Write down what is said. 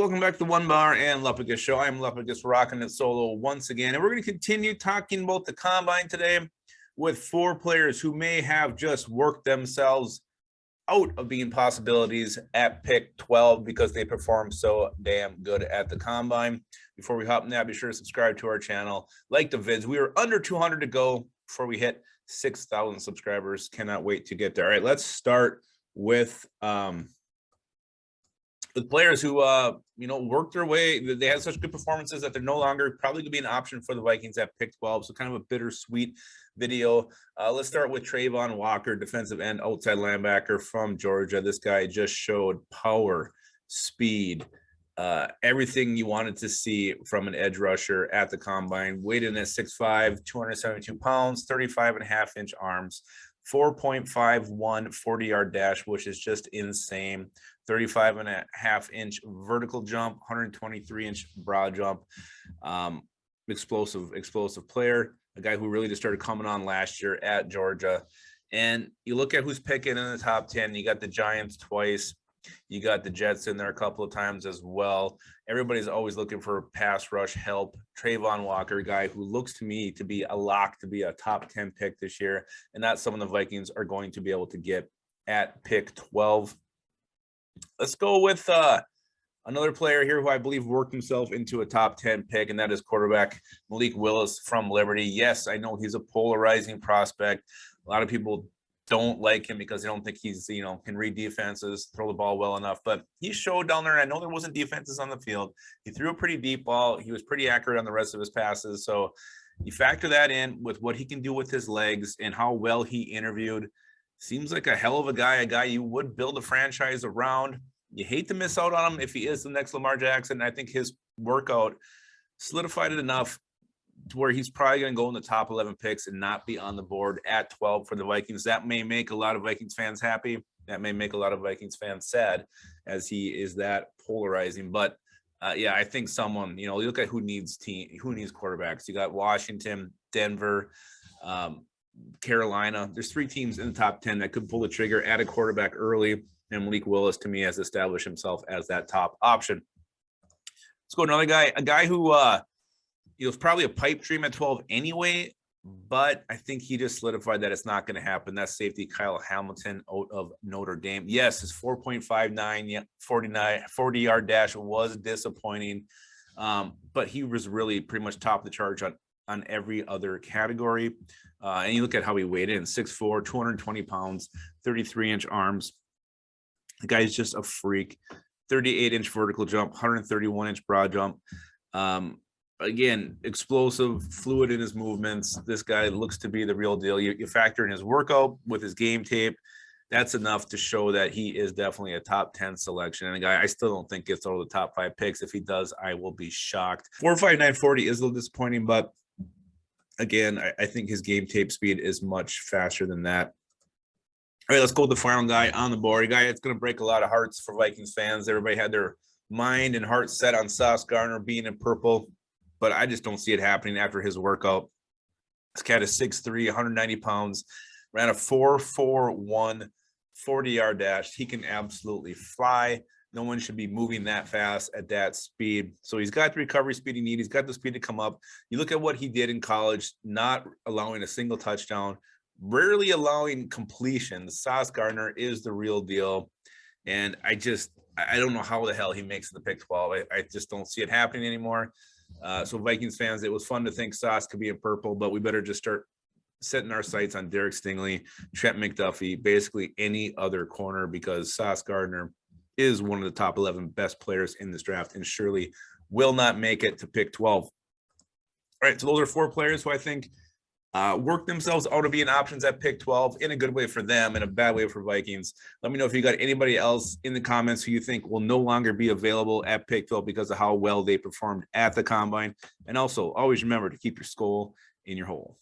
welcome back to the Onebar and Lupagus show. I'm Lupagus, rocking it solo once again. And we're going to continue talking about the combine today with four players who may have just worked themselves out of being possibilities at pick 12 because they performed so damn good at the combine. Before we hop in that, be sure to subscribe to our channel, like the vids. We are under 200 to go before we hit 6,000 subscribers. Cannot wait to get there. All right, let's start with players who worked their way. They had such good performances that they're no longer probably going to be an option for the Vikings at pick 12. So kind of a bittersweet video. Let's start with Trayvon Walker, defensive end, outside linebacker from Georgia. This guy just showed power, speed, everything you wanted to see from an edge rusher at the combine. Weighed in at 6'5", 272 pounds, 35.5-inch arms, 4.51 40-yard dash, which is just insane. 35.5-inch vertical jump, 123-inch broad jump. Explosive player, a guy who really just started coming on last year at Georgia. And you look at who's picking in the top 10. You got the Giants twice. You got the Jets in there a couple of times as well. Everybody's always looking for pass rush help. Trayvon Walker, guy who looks to me to be a lock to be a top 10 pick this year. And that's someone the Vikings are going to be able to get at pick 12. Let's go with another player here who I believe worked himself into a top 10 pick, and that is quarterback Malik Willis from Liberty. Yes, I know he's a polarizing prospect. A lot of people don't like him because they don't think he's, can read defenses, throw the ball well enough. But he showed down there. I know there wasn't defenses on the field. He threw a pretty deep ball. He was pretty accurate on the rest of his passes. So you factor that in with what he can do with his legs and how well he interviewed. Seems like a hell of a guy you would build a franchise around. You hate to miss out on him if he is the next Lamar Jackson. I think his workout solidified it enough to where he's probably going to go in the top 11 picks and not be on the board at 12 for the Vikings. That may make a lot of Vikings fans happy. That may make a lot of Vikings fans sad, as he is that polarizing. But I think someone, you look at who needs quarterbacks. You got Washington, Denver, Carolina. There's three teams in the top 10 that could pull the trigger at a quarterback early. And Malik Willis, to me, has established himself as that top option. Let's go another guy, a guy who he was probably a pipe dream at 12 anyway, but I think he just solidified that it's not going to happen. That's safety Kyle Hamilton out of Notre Dame. Yes, his 4.59 40-yard dash was disappointing, but he was really pretty much top of the charge on every other category. And you look at how he weighed in, 6'4", 220 pounds, 33-inch arms. The guy's just a freak. 38-inch vertical jump, 131-inch broad jump. Again, explosive, fluid in his movements. This guy looks to be the real deal. You factor in his workout with his game tape. That's enough to show that he is definitely a top 10 selection. And a guy I still don't think gets over the top 5 picks. If he does, I will be shocked. 4.59 40 is a little disappointing, but again, I think his game tape speed is much faster than that. All right, let's go with the final guy on the board. A guy that's going to break a lot of hearts for Vikings fans. Everybody had their mind and heart set on Sauce Gardner being in purple, but I just don't see it happening after his workout. This cat is 6'3", 190 pounds, ran a 4.41 40-yard dash. He can absolutely fly. No one should be moving that fast at that speed. So he's got the recovery speed he needs. He's got the speed to come up. You look at what he did in college, not allowing a single touchdown, rarely allowing completions. Sauce Gardner is the real deal. And I don't know how the hell he makes the pick 12. I just don't see it happening anymore. So Vikings fans, it was fun to think Sauce could be in purple, but we better just start setting our sights on Derek Stingley, Trent McDuffie, basically any other corner, because Sauce Gardner is one of the top 11 best players in this draft and surely will not make it to pick 12. All right, so those are four players who I think work themselves out of being options at pick 12 in a good way for them and a bad way for Vikings. Let me know if you got anybody else in the comments who you think will no longer be available at pick 12 because of how well they performed at the combine. And also, always remember to keep your skull in your hole.